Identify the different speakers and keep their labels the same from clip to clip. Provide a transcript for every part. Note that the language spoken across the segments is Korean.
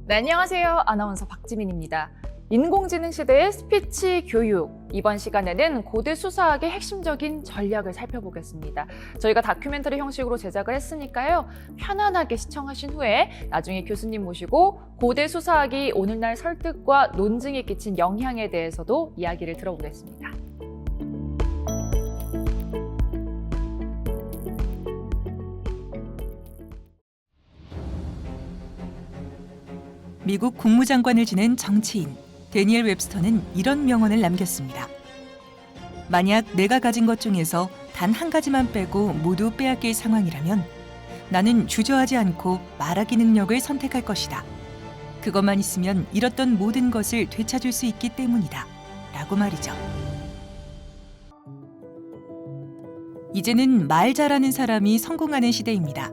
Speaker 1: 네, 안녕하세요. 아나운서 박지민입니다. 인공지능 시대의 스피치 교육. 이번 시간에는 고대 수사학의 핵심적인 전략을 살펴보겠습니다. 저희가 다큐멘터리 형식으로 제작을 했으니까요. 편안하게 시청하신 후에 나중에 교수님 모시고 고대 수사학이 오늘날 설득과 논증에 끼친 영향에 대해서도 이야기를 들어보겠습니다.
Speaker 2: 미국 국무장관을 지낸 정치인 데니엘 웹스터는 이런 명언을 남겼습니다. 만약 내가 가진 것 중에서 단 한 가지만 빼고 모두 빼앗길 상황이라면 나는 주저하지 않고 말하기 능력을 선택할 것이다. 그것만 있으면 잃었던 모든 것을 되찾을 수 있기 때문이다. 라고 말이죠. 이제는 말 잘하는 사람이 성공하는 시대입니다.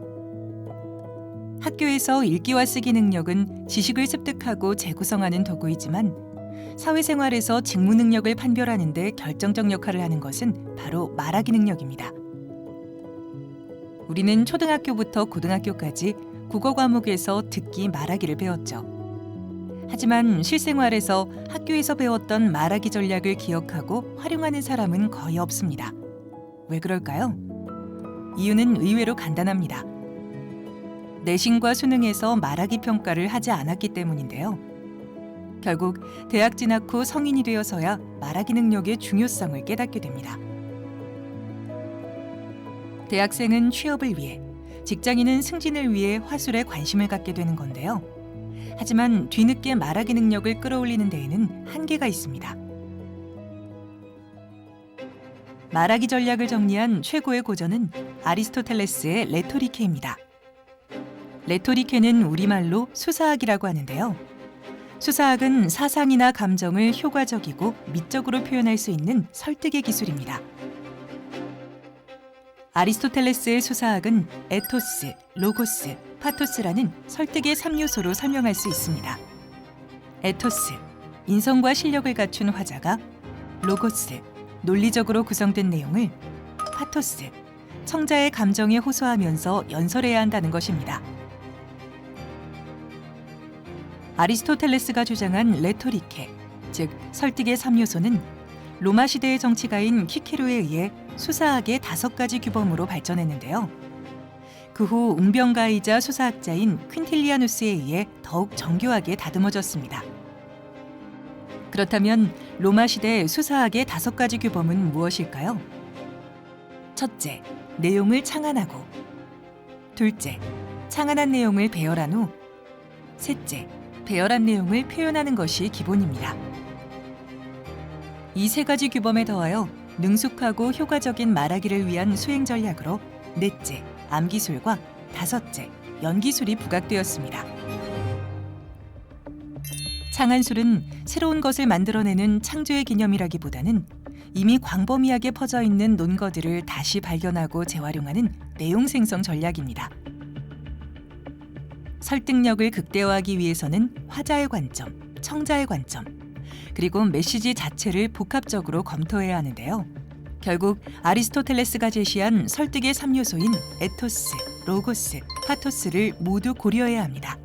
Speaker 2: 학교에서 읽기와 쓰기 능력은 지식을 습득하고 재구성하는 도구이지만 사회생활에서 직무 능력을 판별하는 데 결정적 역할을 하는 것은 바로 말하기 능력입니다. 우리는 초등학교부터 고등학교까지 국어 과목에서 듣기, 말하기를 배웠죠. 하지만 실생활에서 학교에서 배웠던 말하기 전략을 기억하고 활용하는 사람은 거의 없습니다. 왜 그럴까요? 이유는 의외로 간단합니다. 내신과 수능에서 말하기 평가를 하지 않았기 때문인데요. 결국 대학 진학 후 성인이 되어서야 말하기 능력의 중요성을 깨닫게 됩니다. 대학생은 취업을 위해, 직장인은 승진을 위해 화술에 관심을 갖게 되는 건데요. 하지만 뒤늦게 말하기 능력을 끌어올리는 데에는 한계가 있습니다. 말하기 전략을 정리한 최고의 고전은 아리스토텔레스의 레토리케입니다. 레토리케는 우리말로 수사학이라고 하는데요. 수사학은 사상이나 감정을 효과적이고 미적으로 표현할 수 있는 설득의 기술입니다. 아리스토텔레스의 수사학은 에토스, 로고스, 파토스라는 설득의 3요소로 설명할 수 있습니다. 에토스, 인성과 실력을 갖춘 화자가, 로고스, 논리적으로 구성된 내용을, 파토스, 청자의 감정에 호소하면서 연설해야 한다는 것입니다. 아리스토텔레스가 주장한 레토리케, 즉 설득의 3요소는 로마 시대의 정치가인 키케로에 의해 수사학의 5가지 규범으로 발전했는데요. 그 후 웅변가이자 수사학자인 퀸틸리아누스에 의해 더욱 정교하게 다듬어졌습니다. 그렇다면 로마 시대 수사학의 5가지 규범은 무엇일까요? 첫째, 내용을 창안하고. 둘째, 창안한 내용을 배열한 후. 셋째, 배열한 내용을 표현하는 것이 기본입니다. 이 3가지 규범에 더하여 능숙하고 효과적인 말하기를 위한 수행 전략으로 넷째, 암기술과 다섯째, 연기술이 부각되었습니다. 창안술은 새로운 것을 만들어내는 창조의 개념이라기보다는 이미 광범위하게 퍼져 있는 논거들을 다시 발견하고 재활용하는 내용 생성 전략입니다. 설득력을 극대화하기 위해서는 화자의 관점, 청자의 관점, 그리고 메시지 자체를 복합적으로 검토해야 하는데요. 결국 아리스토텔레스가 제시한 설득의 3요소인 에토스, 로고스, 파토스를 모두 고려해야 합니다.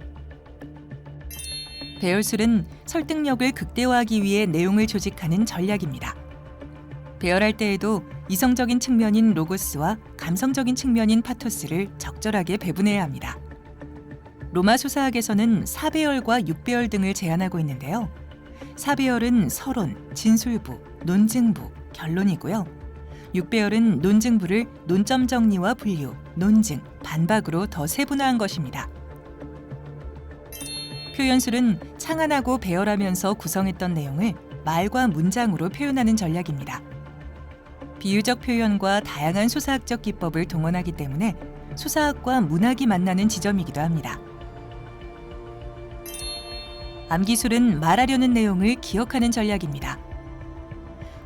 Speaker 2: 배열술은 설득력을 극대화하기 위해 내용을 조직하는 전략입니다. 배열할 때에도 이성적인 측면인 로고스와 감성적인 측면인 파토스를 적절하게 배분해야 합니다. 로마 수사학에서는 4배열과 6배열 등을 제안하고 있는데요. 4배열은 서론, 진술부, 논증부, 결론이고요. 6배열은 논증부를 논점 정리와 분류, 논증, 반박으로 더 세분화한 것입니다. 표현술은 창안하고 배열하면서 구성했던 내용을 말과 문장으로 표현하는 전략입니다. 비유적 표현과 다양한 수사학적 기법을 동원하기 때문에 수사학과 문학이 만나는 지점이기도 합니다. 암기술은 말하려는 내용을 기억하는 전략입니다.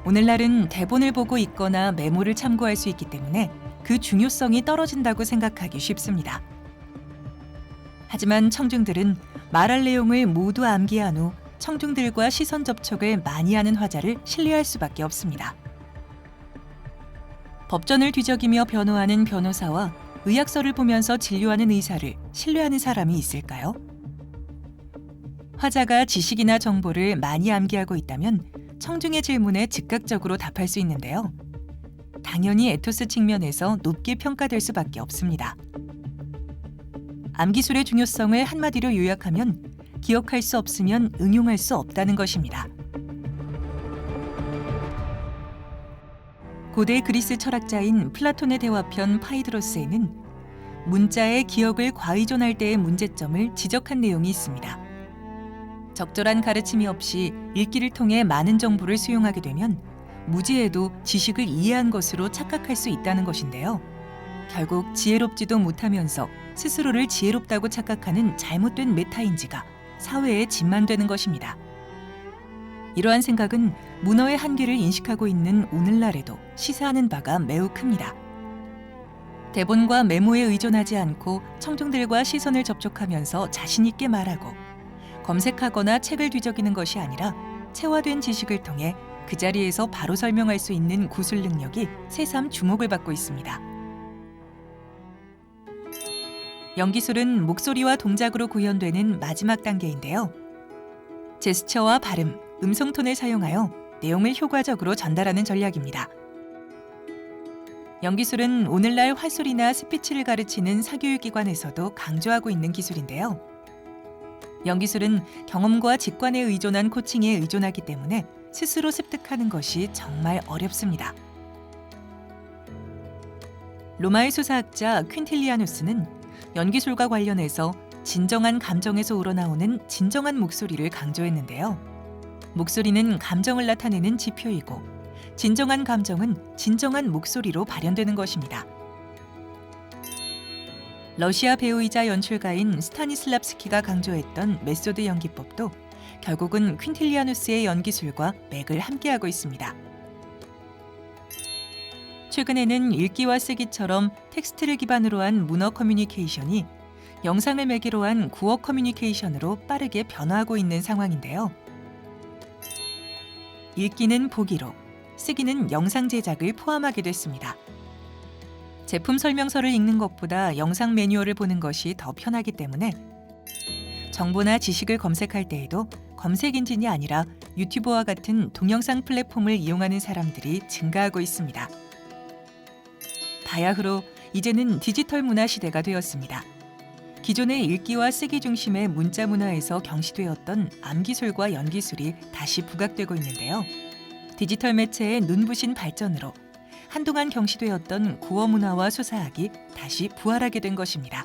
Speaker 2: 오늘날은 대본을 보고 읽거나 메모를 참고할 수 있기 때문에 그 중요성이 떨어진다고 생각하기 쉽습니다. 하지만 청중들은 말할 내용을 모두 암기한 후 청중들과 시선 접촉을 많이 하는 화자를 신뢰할 수밖에 없습니다. 법전을 뒤적이며 변호하는 변호사와 의학서를 보면서 진료하는 의사를 신뢰하는 사람이 있을까요? 화자가 지식이나 정보를 많이 암기하고 있다면 청중의 질문에 즉각적으로 답할 수 있는데요. 당연히 에토스 측면에서 높게 평가될 수밖에 없습니다. 암기술의 중요성을 한마디로 요약하면 기억할 수 없으면 응용할 수 없다는 것입니다. 고대 그리스 철학자인 플라톤의 대화편 파이드로스에는 문자의 기억을 과의존할 때의 문제점을 지적한 내용이 있습니다. 적절한 가르침이 없이 읽기를 통해 많은 정보를 수용하게 되면 무지해도 지식을 이해한 것으로 착각할 수 있다는 것인데요. 결국 지혜롭지도 못하면서 스스로를 지혜롭다고 착각하는 잘못된 메타인지가 사회에 집만되는 것입니다. 이러한 생각은 문어의 한계를 인식하고 있는 오늘날에도 시사하는 바가 매우 큽니다. 대본과 메모에 의존하지 않고 청중들과 시선을 접촉하면서 자신 있게 말하고 검색하거나 책을 뒤적이는 것이 아니라 체화된 지식을 통해 그 자리에서 바로 설명할 수 있는 구술 능력이 새삼 주목을 받고 있습니다. 연기술은 목소리와 동작으로 구현되는 마지막 단계인데요. 제스처와 발음, 음성톤을 사용하여 내용을 효과적으로 전달하는 전략입니다. 연기술은 오늘날 화술이나 스피치를 가르치는 사교육기관에서도 강조하고 있는 기술인데요. 연기술은 경험과 직관에 의존한 코칭에 의존하기 때문에 스스로 습득하는 것이 정말 어렵습니다. 로마의 수사학자 퀸틸리아누스는 연기술과 관련해서 진정한 감정에서 우러나오는 진정한 목소리를 강조했는데요. 목소리는 감정을 나타내는 지표이고 진정한 감정은 진정한 목소리로 발현되는 것입니다. 러시아 배우이자 연출가인 스타니슬랍스키가 강조했던 메소드 연기법도 결국은 퀸틸리아누스의 연기술과 맥을 함께하고 있습니다. 최근에는 읽기와 쓰기처럼 텍스트를 기반으로 한 문어 커뮤니케이션이 영상을 매개로 한 구어 커뮤니케이션으로 빠르게 변화하고 있는 상황인데요. 읽기는 보기로, 쓰기는 영상 제작을 포함하게 됐습니다. 제품 설명서를 읽는 것보다 영상 매뉴얼을 보는 것이 더 편하기 때문에 정보나 지식을 검색할 때에도 검색 엔진이 아니라 유튜브와 같은 동영상 플랫폼을 이용하는 사람들이 증가하고 있습니다. 바야흐로 이제는 디지털 문화 시대가 되었습니다. 기존의 읽기와 쓰기 중심의 문자 문화에서 경시되었던 암기술과 연기술이 다시 부각되고 있는데요. 디지털 매체의 눈부신 발전으로 한동안 경시되었던 구어 문화와 수사학이 다시 부활하게 된 것입니다.